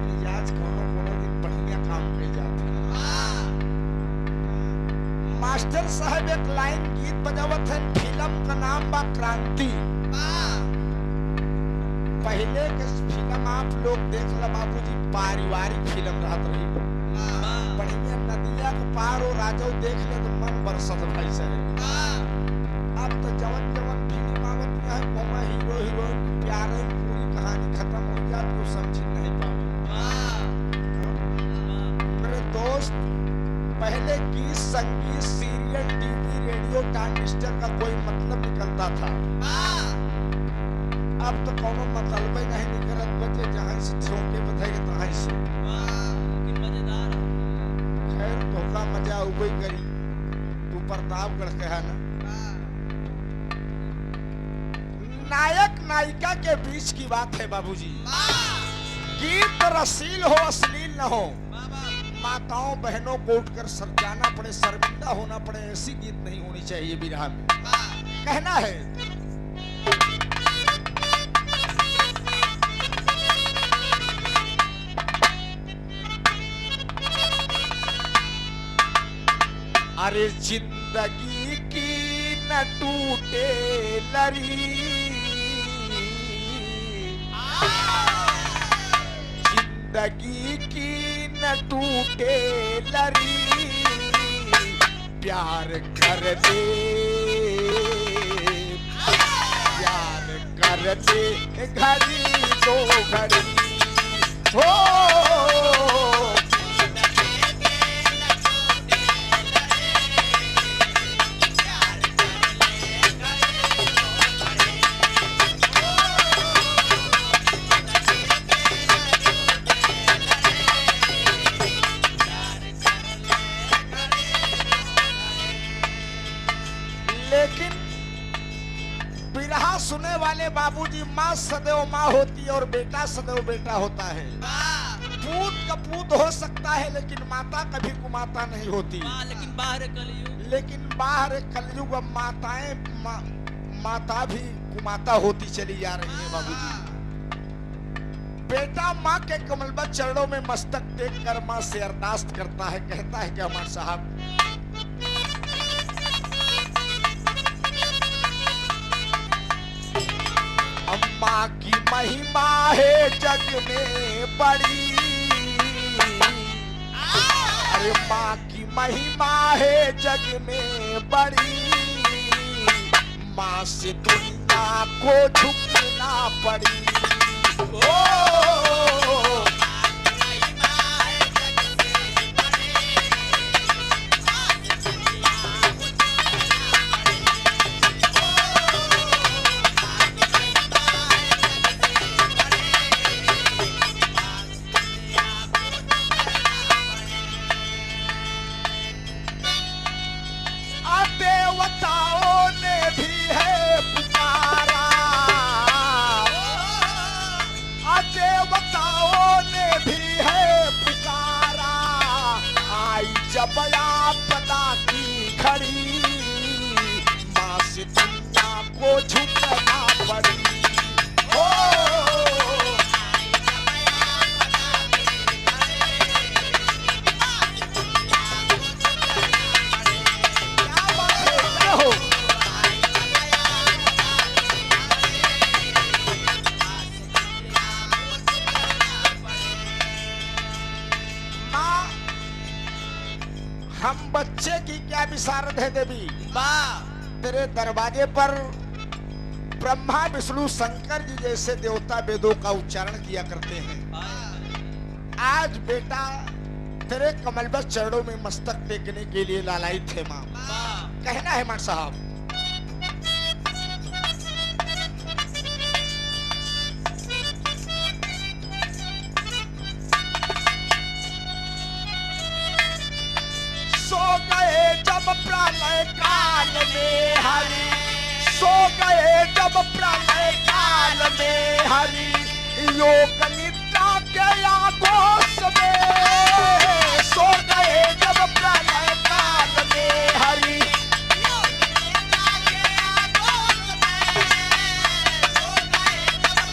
मिजाज कोनो कोनो दिन बढ़िया काम कर जाते। मास्टर साहब एक लाइन गीत बजावत है, फिल्म का नाम बा क्रांति। पहले के फिल्म आप लोग देख लो बाबूजी, पारिवारिक फिल्म रहत रही। बढ़िया नदिया के पार और राजो देख ले तो मन बरसत भाई साहब। अब तो जवन जवन फिल्म आवत है ओमा हीरो हीरोइन की प्यार है, पूरी कहानी खत्म हो जाती, तो समझ नहीं पावे। मेरे दोस्त, पहले गीत संगीत सीरियल टीवी रेडियो ट्रांजिस्टर का कोई मतलब निकलता था। अब तो कोनो मतलब ही नहीं निकलत, बचे जहाँ से ठोके बताएंगे तहाँ से। मजेदार खैर धोखा मजा उबई करी, तू प्रतापगढ़ के है ना। नायक नायिका के बीच की बात है बाबूजी। गीत रसील हो अश्लील न हो, माताओं बहनों को उठकर सर जाना पड़े, शर्मिंदा होना पड़े, ऐसी गीत नहीं होनी चाहिए विरह में। कहना है अरे जिंदगी की न टूटे लरी, जिंदगी की न टूटे लरी, प्यार कर दे, प्यार कर दे घड़ी दो घड़ी हो। लेकिन बिरहा सुने वाले बाबूजी, माँ सदैव माँ होती है और बेटा सदैव बेटा होता है। पूत का पूत हो सकता है लेकिन माता कभी कुमाता नहीं होती। लेकिन बाहर कलयुग, लेकिन बाहर कलयुग अब माताएं माता भी कुमाता होती चली जा रही है बाबूजी। बेटा माँ के कमलबद्ध चरणों में मस्तक टेक कर माँ से अरदास करता है, कहता है कि हमारे साहब अम्मा की महिमा है जग में बड़ी, अरे माँ की महिमा है जग में बड़ी, माँ से दुनिया को झुकना पड़ी। ओ देवताओं ने भी है पुकारा, देवताओं ने भी है पुकारा, आई जब आपदा की घड़ी, माँ से दुनिया को झुकना पड़ी। हम बच्चे की क्या विशारद है देवी, तेरे दरवाजे पर ब्रह्मा विष्णु शंकर जी जैसे देवता वेदों का उच्चारण किया करते हैं। आज बेटा तेरे कमलबद्ध चरणों में मस्तक टेकने के लिए लालायित थे माँ। कहना है माँ साहब जब प्रलय काल में हरि, सो गए जब प्रलय काल में हरि, योग निद्रा के आगोश में, सो गए जब प्रलय काल में हरि, योग निद्रा के आगोश में, सो गए जब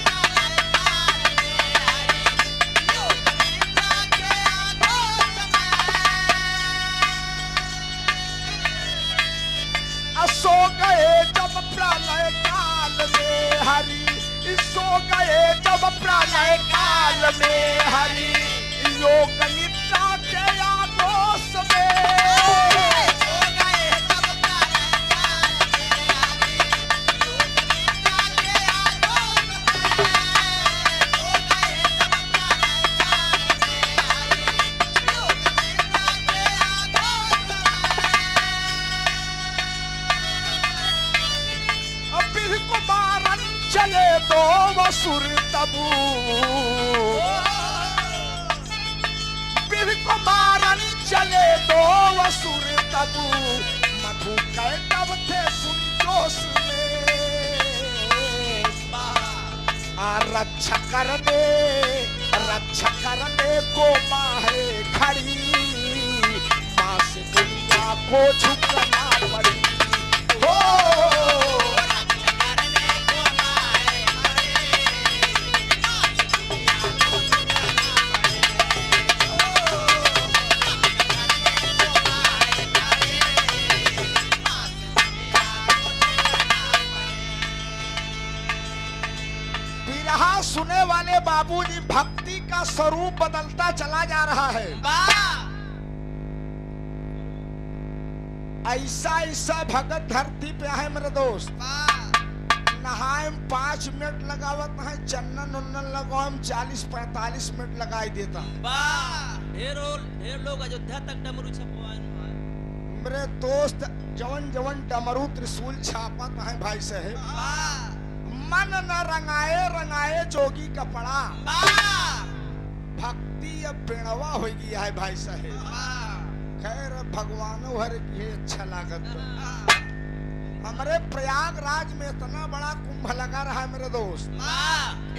गए जब प्रलय काल में हरि योग निद्रा के आगोश में। चले तो वसुर तबू बिर को मारन चले तो वसुर तबू मधु कैटव थे सुन जोश में। रक्षा करने को माँ है खड़ी, माँ से दुनिया को झुकना पड़ी। सुने वाले बाबूजी, भक्ति का स्वरूप बदलता चला जा रहा है। ऐसा ऐसा भगत धरती पे है मेरे दोस्त। नहाए 5 मिनट लगावत है, चन्नन उन्नन लगाओ 40-45 मिनट लगाई देता। ढेर लोग अयोध्या तक डमरू छपवाए मेरे दोस्त। जवन जवन डमरू त्रिशूल छापत है भाई साहब, मन न रंगाए जोगी कपड़ा। भक्ति अब बेणवा हो गया है भाई साहेब। खैर भगवानों हर की अच्छा लागत। हमारे प्रयागराज में इतना बड़ा कुंभ लगा रहा है मेरे दोस्त।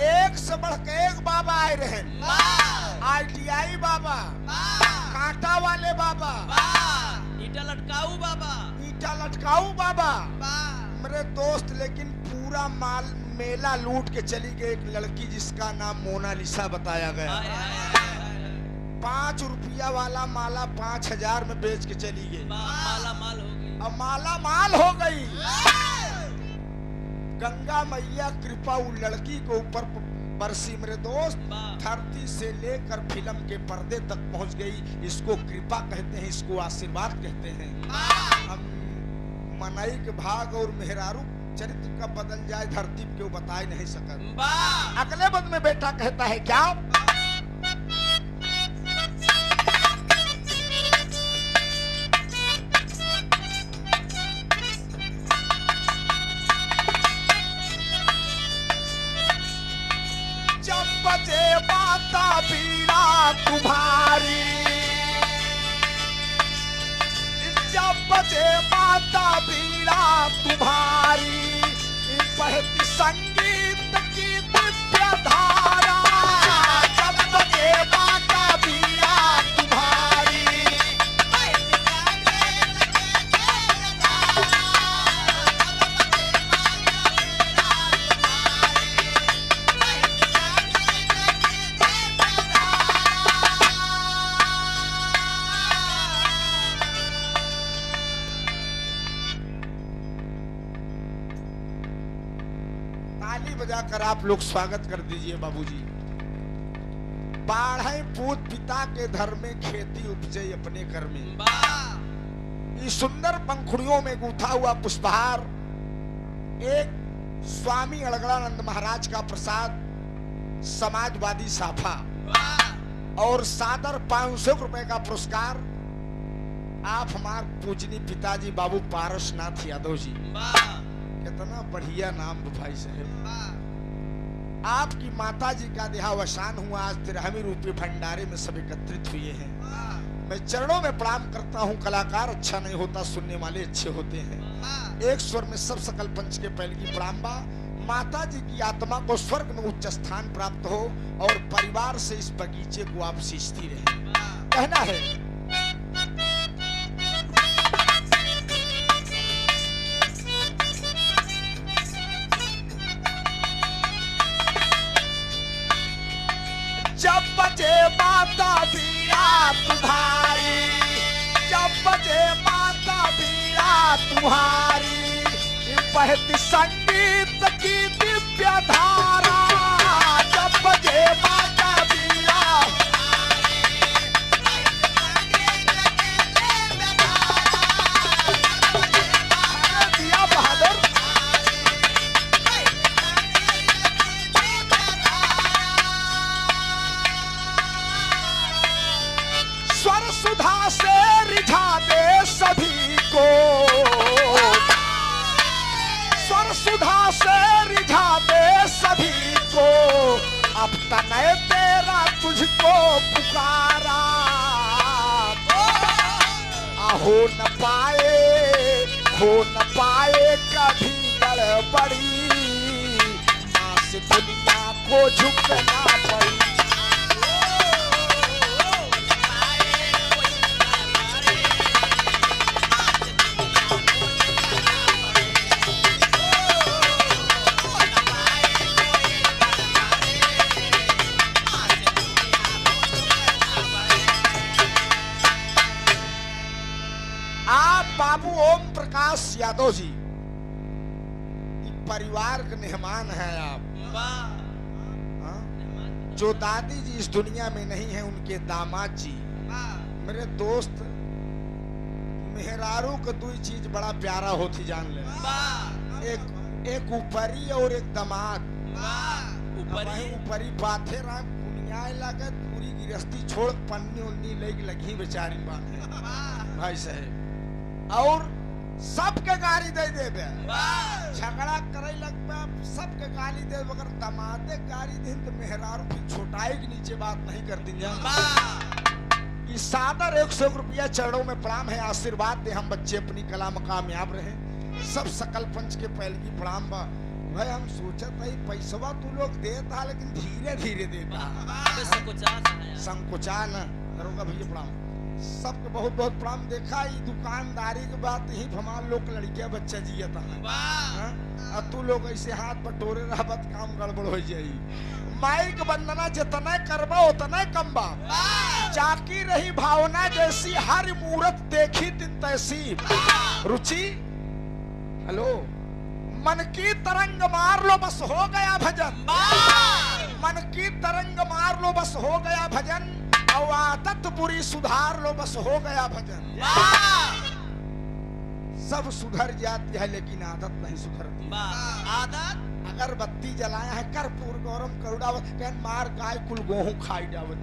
एक से बढ़ के एक बाबा आए रहे। ITI बाबा, कांटा वाले बाबा, ईटा लटकाऊ बाबा मेरे दोस्त। लेकिन पूरा मेला लूट के चली गई एक लड़की जिसका नाम मोनालिसा बताया गया। 5 रुपया वाला माला 5000 में बेच के चली गई। माला माल हो गई। अब माला माल हो गई। गंगा मैया कृपा उन लड़की को ऊपर बरसी मेरे दोस्त। धरती से लेकर फिल्म के पर्दे तक पहुंच गई। इसको कृपा कहते हैं, इसको आशीर्वाद कहते हैं। हम मनाई के भाग और मेहरारू चरित्र कब बदल जाए धरती क्यों बता ही नहीं सकता। अगले बंद में बेटा कहता है क्या, जब बजे माता बीड़ा तुम्हारी, जब बजे माता बीड़ा तुम्हारी, बहती संगीत की दिव्य धारा। जब बजे माता बीड़ा तुम्हारी, ताली बजाकर आप लोग स्वागत कर दीजिए बाबूजी। बाढ़ पूत पिता के धर में, खेती उपजे अपने घर में। इस सुंदर पंखुड़ियों में गूथा हुआ पुष्पहार एक स्वामी अड़गड़ानंद महाराज का प्रसाद, समाजवादी साफा और सादर 500 रुपए का पुरस्कार आप हमारे पूजनीय पिताजी बाबू पारसनाथ यादव जी। कितना बढ़िया नाम भाई साहब। आपकी माता जी का देहावसान हुआ। आज 13वीं रूपी भंडारे में सब एकत्रित हुए हैं। मैं चरणों में प्रणाम करता हूँ। कलाकार अच्छा नहीं होता, सुनने वाले अच्छे होते हैं। एक स्वर में सब सकल पंच के पहले की प्रणाम बा। माता जी की आत्मा को स्वर्ग में उच्च स्थान प्राप्त हो और परिवार से इस बगीचे को आप सींचती रहे। कहना है जब बजे माता बीड़ा तुम्हारी, जब बजे माता बीड़ा तुम्हारी, बहती संगीत की दिव्य धारा। अब तनय तेरा तुझको पुकारा, हो न पाए कभी गड़बड़ी, मां से दुनिया को झुकना पड़ी। बाबू ओम प्रकाश यादव जी परिवार के मेहमान हैं आप। जो दादी जी इस दुनिया में नहीं है, उनके दामाद जी मेरे दोस्त। मेहरारू को दो चीज बड़ा प्यारा होती जान ले, एक ऊपरी और एक दामाद। ऊपरी बाथे राम कुनिया लगे, पूरी गिरस्ती छोड़ पन्नी उन्नी लगी बेचारी बात भाई साहब, और सबके गाली दे दे, झगड़ा करे लगता, सबके गाली दे, मगर दमादे गाली दे तो मेहरारू भी छोटाई के नीचे बात नहीं करती। इस सादर 100 रुपया चरणों में प्रणाम है, आशीर्वाद दे हम बच्चे अपनी कला में कामयाब रहे। सब सकल पंच के पहले की प्रणाम बा भाई। हम सोचत है पैसवा तू लोग देता, लेकिन धीरे धीरे देता, संकोचा न करोगा भैया प्रणाम। सबके बहुत बहुत प्रणाम। देखा ये दुकानदारी के बात ही हमारे लोग लड़कियां बच्चा जियता है, तू लोग ऐसे हाथ बटोरे रहबत काम गड़बड़ हो जाई। माइक वंदना जितना करबा उतना कम बा, जाकी रही भावना जैसी, हर मूरत देखी तिन तैसी रुचि। हेलो, मन की तरंग मार लो बस हो गया भजन, मन की तरंग मार लो बस हो गया भजन, और आदत बुरी सुधार लो बस हो गया भजन। सब सुधर जाती है लेकिन आदत नहीं सुधरती। आदत अगर बत्ती जलाया है कर्पूर गौरम करुड़ावत, कहन मार गाय कुल गेहूं खाई जावत।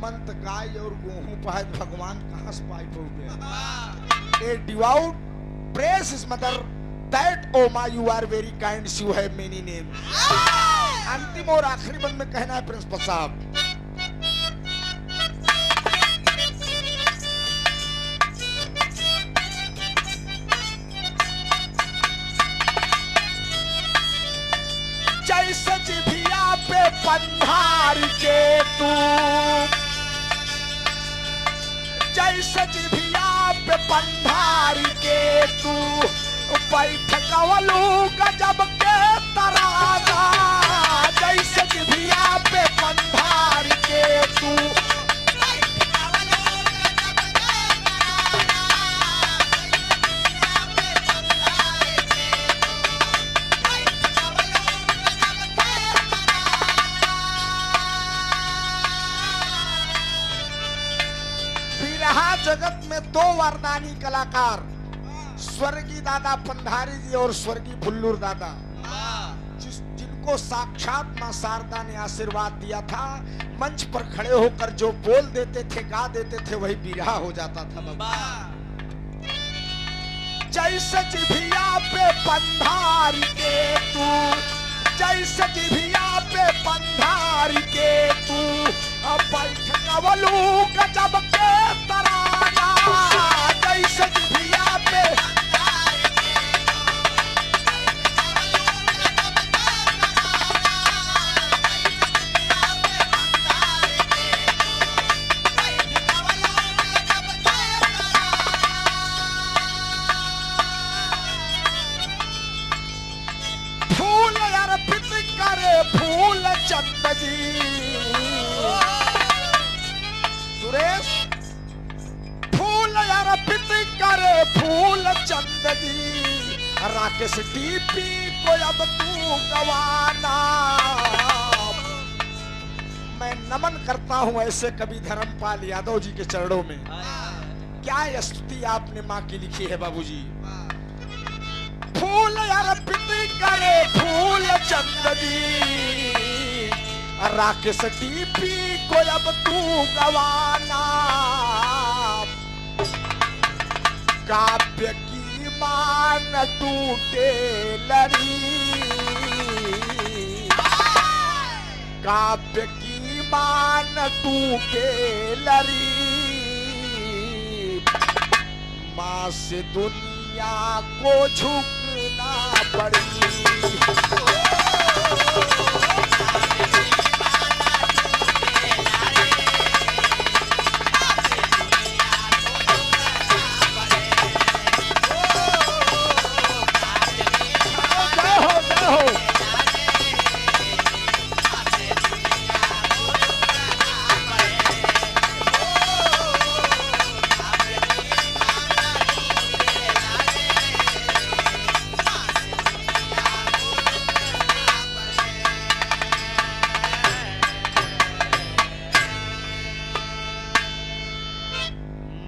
मंत गाय और गेहूं पाए भगवान कहां से पाई पहुंचे। A devout press is mother that oh my you are very kind, you have many names. अंतिम और आखिरी बंद में कहना है प्रिंसिपल साहब, जैसे जिभिया पे पंधार के तू, जैसे जिभिया पे पंधार के तू, बैठ गवलू गजब के तराना, जैसे जिभिया पे पंधार के तू। बिरहा जगत में दो वरदानी कलाकार, स्वर्गीय दादा पंधारी जी और स्वर्गीय फुल्लूर दादा, जिनको साक्षात मां शारदा ने आशीर्वाद दिया था। मंच पर खड़े होकर जो बोल देते थे, गा देते थे, वही बिरहा हो जाता था बाबा। जैसे जिभिया पे पंधार के तू, जैसे जिभिया पे पंधार के तू, अब बैठ गवलू गजब के तराना, जैसे जिभिया पे फूल अर्पित करे फूल चंद जी। सुरेश, फूल अर्पित करे फूल चंद जी, राकेश डीपी को अब तू गवाना। मैं नमन करता हूं ऐसे कवि धर्मपाल यादव जी के चरणों में। क्या स्तुति आपने माँ की लिखी है बाबूजी। फूल अर्पित करे फूल चंद जी, राकेश डीपी को अब तू गवाना। काव्य की मान टूटे लड़ी, काव्य की मान तू के लरी, माँ से दुनिया को झुकना पड़ी।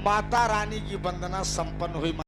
माता रानी की वंदना संपन्न हुई।